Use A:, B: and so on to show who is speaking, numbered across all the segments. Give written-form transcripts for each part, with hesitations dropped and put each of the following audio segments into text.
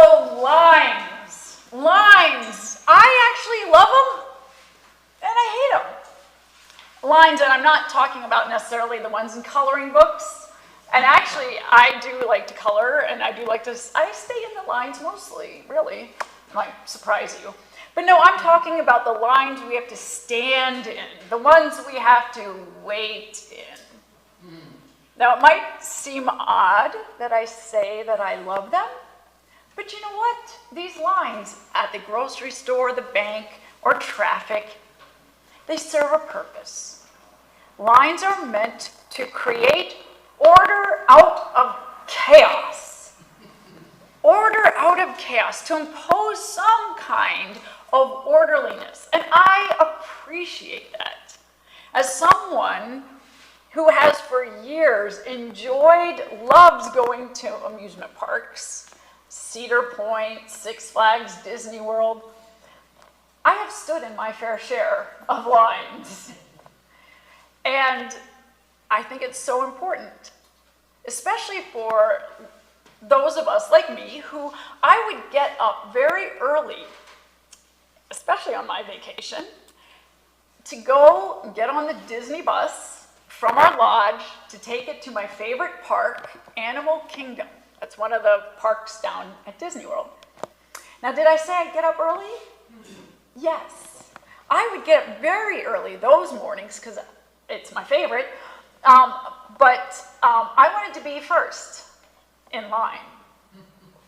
A: So lines. Lines. I actually love them and I hate them. Lines, and I'm not talking about necessarily the ones in coloring books. And actually, I do like to color, and I do like to, I stay in the lines mostly, really. Might surprise you. But no, I'm talking about the lines we have to stand in, the ones we have to wait in. Now, it might seem odd that I say that I love them, but you know what? These lines at the grocery store, the bank, or traffic, they serve a purpose. Lines are meant to create order out of chaos. Order out of chaos, to impose some kind of orderliness. And I appreciate that. As someone who has for years loves going to amusement parks, Cedar Point, Six Flags, Disney World, I have stood in my fair share of lines. And I think it's so important, especially for those of us like me who I would get up very early, especially on my vacation, to go get on the Disney bus from our lodge to take it to my favorite park, Animal Kingdom. That's one of the parks down at Disney World. Now, did I say I'd get up early? Yes. I would get up very early those mornings because it's my favorite. But I wanted to be first in line,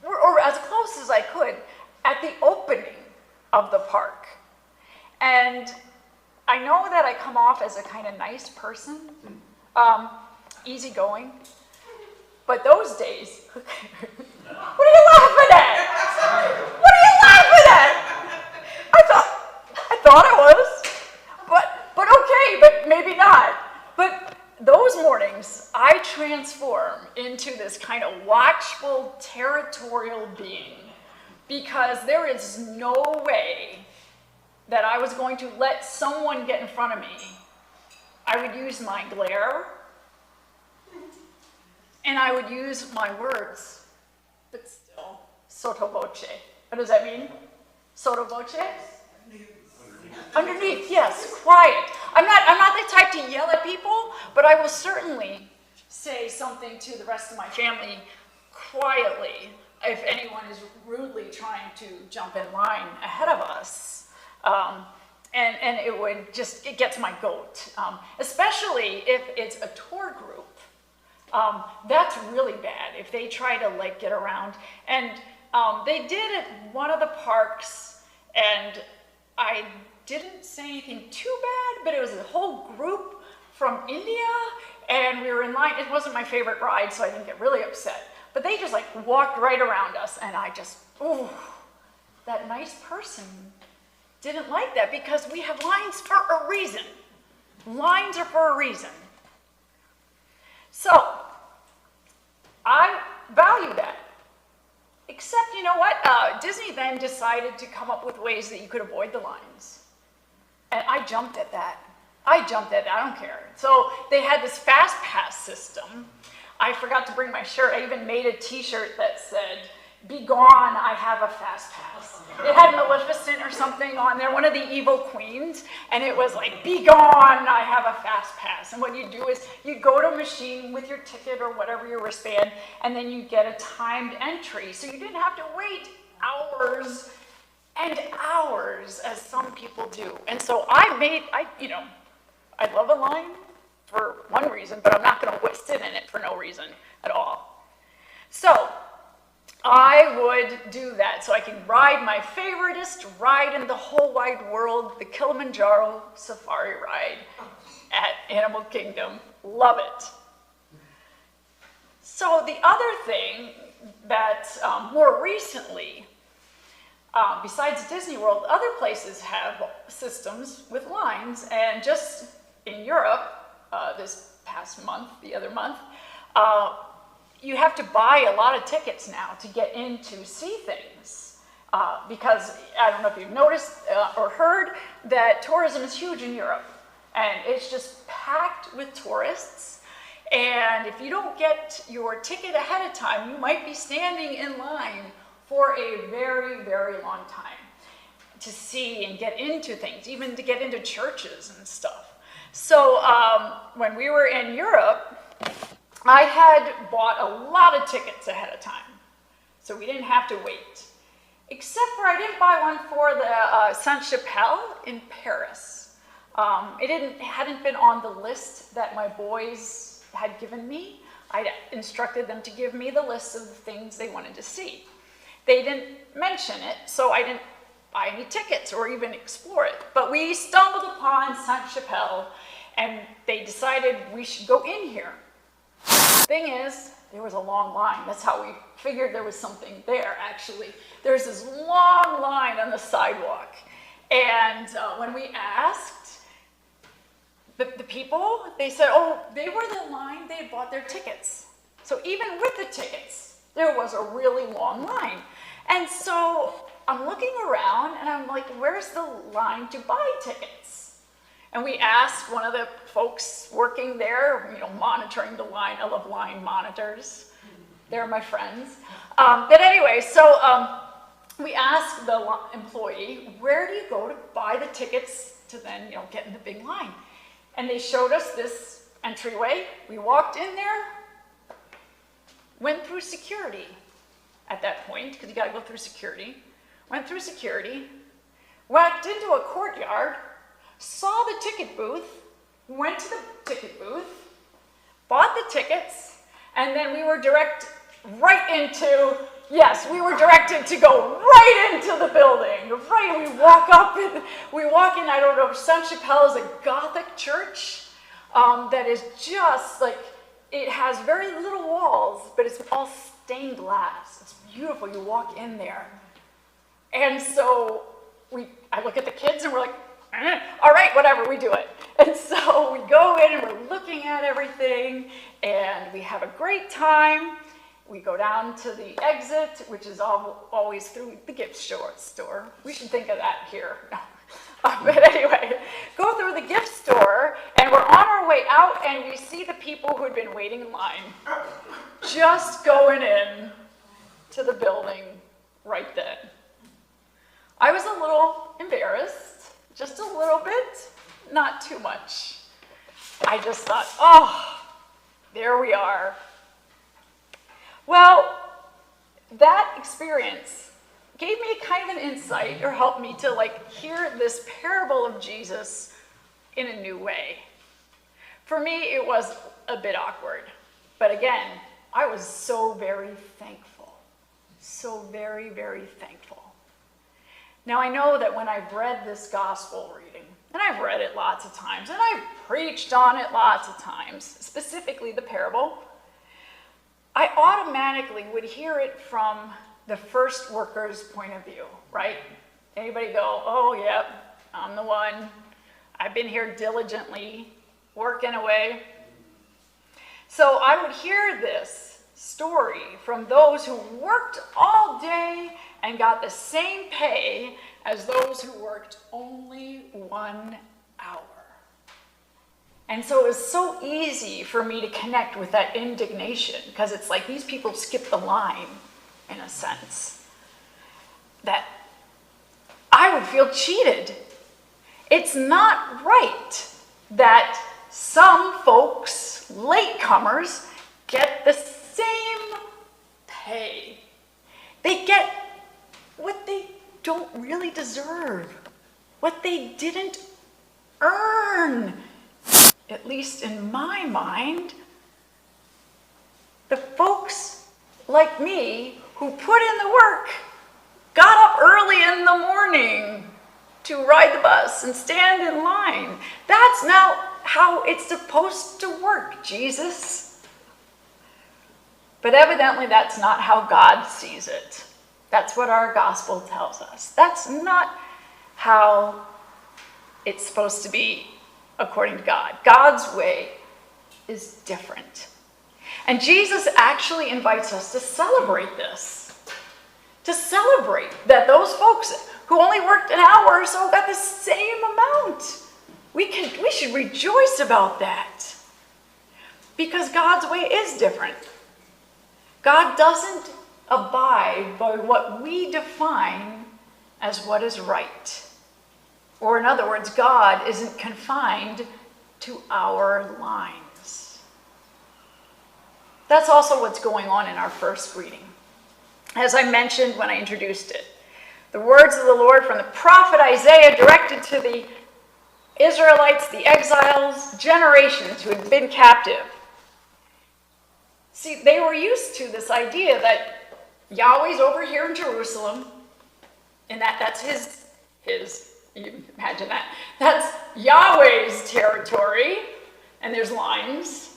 A: or as close as I could, at the opening of the park. And I know that I come off as a kind of nice person, easygoing, but those days, what are you laughing at? What are you laughing at? I thought I was, but okay, but maybe not. But those mornings, I transform into this kind of watchful, territorial being, because there is no way that I was going to let someone get in front of me. I would use my glare, and I would use my words, but still, sotto voce. What does that mean? Sotto voce? Underneath, yes, quiet. I'm not the type to yell at people, but I will certainly say something to the rest of my family quietly if anyone is rudely trying to jump in line ahead of us. And it gets my goat, especially if it's a tour group. That's really bad if they try to like get around. And they did at one of the parks, and I didn't say anything too bad, but it was a whole group from India, and we were in line. It wasn't my favorite ride, so I didn't get really upset. But they just like walked right around us, and I just, ooh, that nice person didn't like that, because we have lines for a reason. Lines are for a reason. So, I value that. Except, you know what? Disney then decided to come up with ways that you could avoid the lines. And I jumped at that. I don't care. So they had this fast pass system. I forgot to bring my shirt. I even made a t-shirt that said, "Be gone, I have a fast pass." It had Maleficent or something on there, one of the evil queens, and it was like, "Be gone, I have a fast pass." And what you do is you go to a machine with your ticket or whatever, your wristband, and then you get a timed entry. So you didn't have to wait hours and hours as some people do. And so I love a line for one reason, but I'm not going to sit in it for no reason at all. So I would do that so I can ride my favoriteest ride in the whole wide world, the Kilimanjaro Safari Ride at Animal Kingdom. Love it. So the other thing that more recently, besides Disney World, other places have systems with lines, and just in Europe, this past month, the other month, you have to buy a lot of tickets now to get in to see things, because I don't know if you've noticed or heard that tourism is huge in Europe, and it's just packed with tourists. And if you don't get your ticket ahead of time, you might be standing in line for a very, very long time to see and get into things, even to get into churches and stuff. So when we were in Europe, I had bought a lot of tickets ahead of time, so we didn't have to wait. Except for I didn't buy one for the Sainte-Chapelle in Paris. It hadn't been on the list that my boys had given me. I instructed them to give me the list of the things they wanted to see. They didn't mention it, so I didn't buy any tickets or even explore it. But we stumbled upon Sainte-Chapelle, and they decided we should go in here. The thing is, there was a long line. That's how we figured there was something there, actually. There's this long line on the sidewalk. And when we asked the people, they said, oh, they were the line, they had bought their tickets. So even with the tickets, there was a really long line. And so I'm looking around and I'm like, where's the line to buy tickets? And we asked one of the folks working there, monitoring the line. I love line monitors. They're my friends. But anyway, so we asked the employee, where do you go to buy the tickets to then, get in the big line? And they showed us this entryway. We walked in there, went through security at that point, because you got to go through security. Went through security, walked into a courtyard, saw the ticket booth, went to the ticket booth, bought the tickets, and then we were directed to go right into the building. Right, we walk in, I don't know, Sainte-Chapelle is a Gothic church that is just like, it has very little walls, but it's all stained glass. It's beautiful. You walk in there. And so I look at the kids and we're like, all right, whatever, we do it. And so we go in and we're looking at everything and we have a great time. We go down to the exit, which is always through the gift store. We should think of that here. But anyway, go through the gift store and we're on our way out and we see the people who had been waiting in line just going in to the building right then. I was a little embarrassed, just a little bit, not too much. I just thought, oh, there we are. Well, that experience gave me kind of an insight or helped me to hear this parable of Jesus in a new way. For me, it was a bit awkward. But again, I was so very thankful. So very, very thankful. Now, I know that when I've read this gospel reading, and I've read it lots of times, and I've preached on it lots of times, specifically the parable, I automatically would hear it from the first worker's point of view, right? Anybody go, oh, yep, I'm the one. I've been here diligently, working away. So I would hear this story from those who worked all day and got the same pay as those who worked only 1 hour. And so it was so easy for me to connect with that indignation because it's like these people skipped the line, in a sense, that I would feel cheated. It's not right that some folks, latecomers, get the same pay. They get what they don't really deserve, what they didn't earn. At least in my mind, the folks like me who put in the work, got up early in the morning to ride the bus and stand in line. That's not how it's supposed to work, Jesus. But evidently that's not how God sees it. That's what our gospel tells us. That's not how it's supposed to be according to God. God's way is different. And Jesus actually invites us to celebrate this. To celebrate that those folks who only worked an hour or so got the same amount. We should rejoice about that. Because God's way is different. God doesn't abide by what we define as what is right. Or in other words, God isn't confined to our lines. That's also what's going on in our first reading. As I mentioned when I introduced it, the words of the Lord from the prophet Isaiah directed to the Israelites, the exiles, generations who had been captive. See, they were used to this idea that Yahweh's over here in Jerusalem, and that's his, you imagine that, that's Yahweh's territory, and there's lines,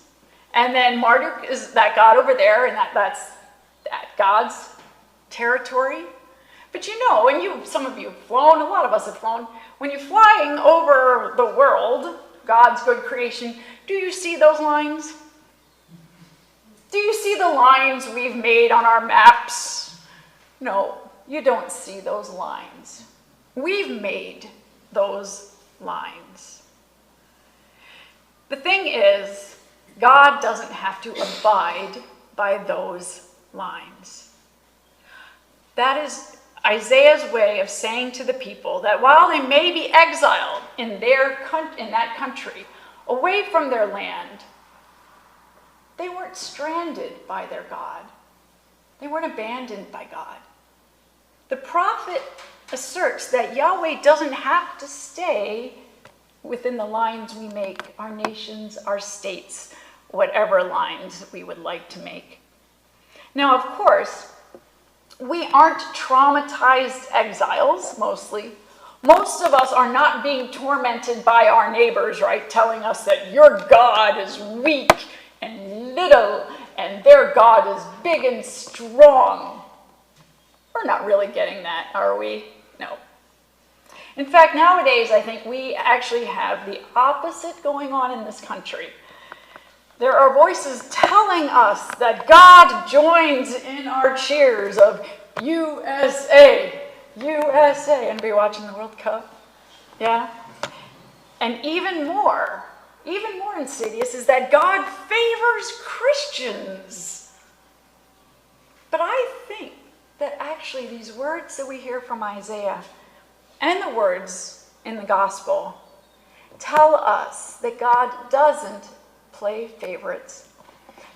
A: and then Marduk is that God over there, and that's God's territory. But you know, when some of you have flown, a lot of us have flown, when you're flying over the world, God's good creation, do you see those lines? Do you see the lines we've made on our maps? No, you don't see those lines. We've made those lines. The thing is, God doesn't have to abide by those lines. That is Isaiah's way of saying to the people that while they may be exiled in that country, away from their land, they weren't stranded by their God. They weren't abandoned by God. The prophet asserts that Yahweh doesn't have to stay within the lines we make, our nations, our states, whatever lines we would like to make. Now, of course, we aren't traumatized exiles, mostly. Most of us are not being tormented by our neighbors, right, telling us that your God is weak and little, and their God is big and strong. We're not really getting that, are we? No. In fact, nowadays, I think we actually have the opposite going on in this country. There are voices telling us that God joins in our cheers of USA, USA. Anybody watching the World Cup? Yeah? And even more insidious is that God favors Christians. But I think that actually these words that we hear from Isaiah and the words in the gospel tell us that God doesn't play favorites.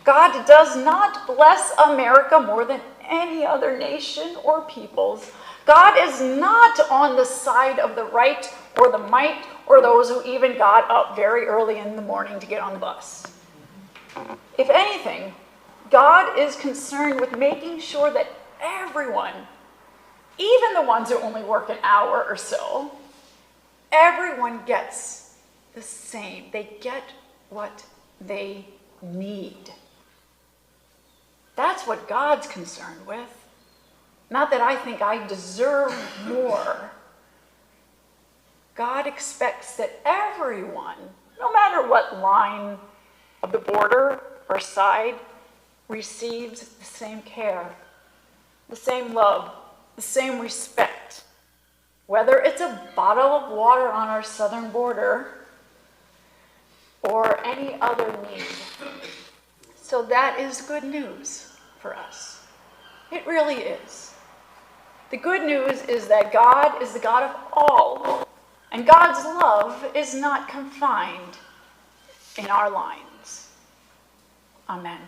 A: God does not bless America more than any other nation or peoples. God is not on the side of the right or the might or those who even got up very early in the morning to get on the bus. If anything, God is concerned with making sure that everyone, even the ones who only work an hour or so, everyone gets the same. They get what they need. That's what God's concerned with. Not that I think I deserve more. God expects that everyone, no matter what line of the border or side, receives the same care, the same love, the same respect. Whether it's a bottle of water on our southern border or any other need. So that is good news for us. It really is. The good news is that God is the God of all, and God's love is not confined in our lines. Amen.